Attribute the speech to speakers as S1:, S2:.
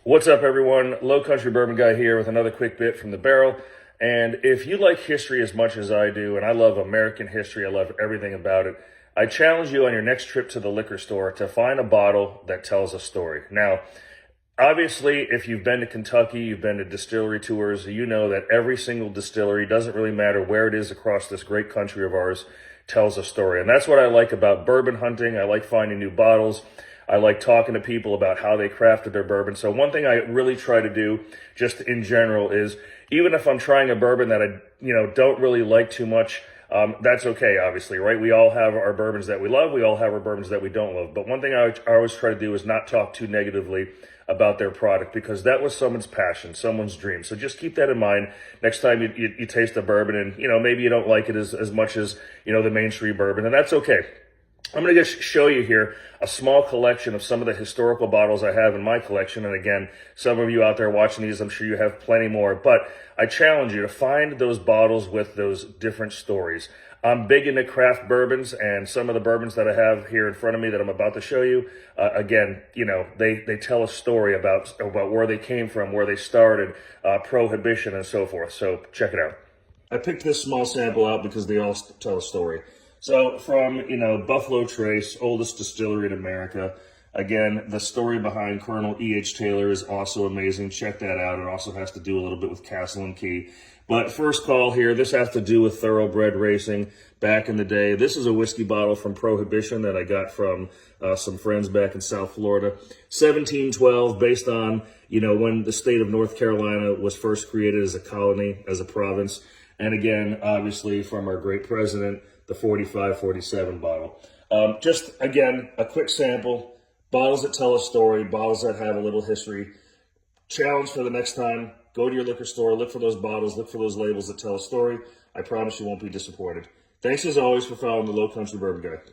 S1: What's up, everyone? Low Country Bourbon Guy here with another quick bit from the barrel. And if you like history as much as I do, and I love American history, I love everything about it, I challenge you on your next trip to the liquor store to find a bottle that tells a story. Now, obviously, if you've been to Kentucky, you've been to distillery tours, you know that every single distillery, doesn't really matter where it is across this great country of ours, tells a story. And that's what I like about bourbon hunting. I like finding new bottles. I like talking to people about how they crafted their bourbon. So one thing I really try to do, just in general, is even if I'm trying a bourbon that I, don't really like too much, that's okay, obviously, right? We all have our bourbons that we love. We all have our bourbons that we don't love. But one thing I always try to do is not talk too negatively about their product, because that was someone's passion, someone's dream. So just keep that in mind next time you taste a bourbon, and maybe you don't like it as much as the mainstream bourbon, and that's okay. I'm going to just show you here a small collection of some of the historical bottles I have in my collection. And again, some of you out there watching these, I'm sure you have plenty more, but I challenge you to find those bottles with those different stories. I'm big into craft bourbons, and some of the bourbons that I have here in front of me that I'm about to show you, again, they tell a story about where they came from, where they started, prohibition, and so forth. So check it out. I picked this small sample out because they all tell a story. So from, Buffalo Trace, oldest distillery in America. Again, the story behind Colonel E.H. Taylor is also amazing. Check that out. It also has to do a little bit with Castle and Key. But first call here, this has to do with thoroughbred racing back in the day. This is a whiskey bottle from Prohibition that I got from some friends back in South Florida. 1712, based on, when the state of North Carolina was first created as a colony, as a province. And again, obviously, from our great president, the 45-47 bottle. Just, again, a quick sample. Bottles that tell a story, bottles that have a little history. Challenge for the next time, go to your liquor store, look for those bottles, look for those labels that tell a story. I promise you won't be disappointed. Thanks as always for following the Low Country Bourbon Guy.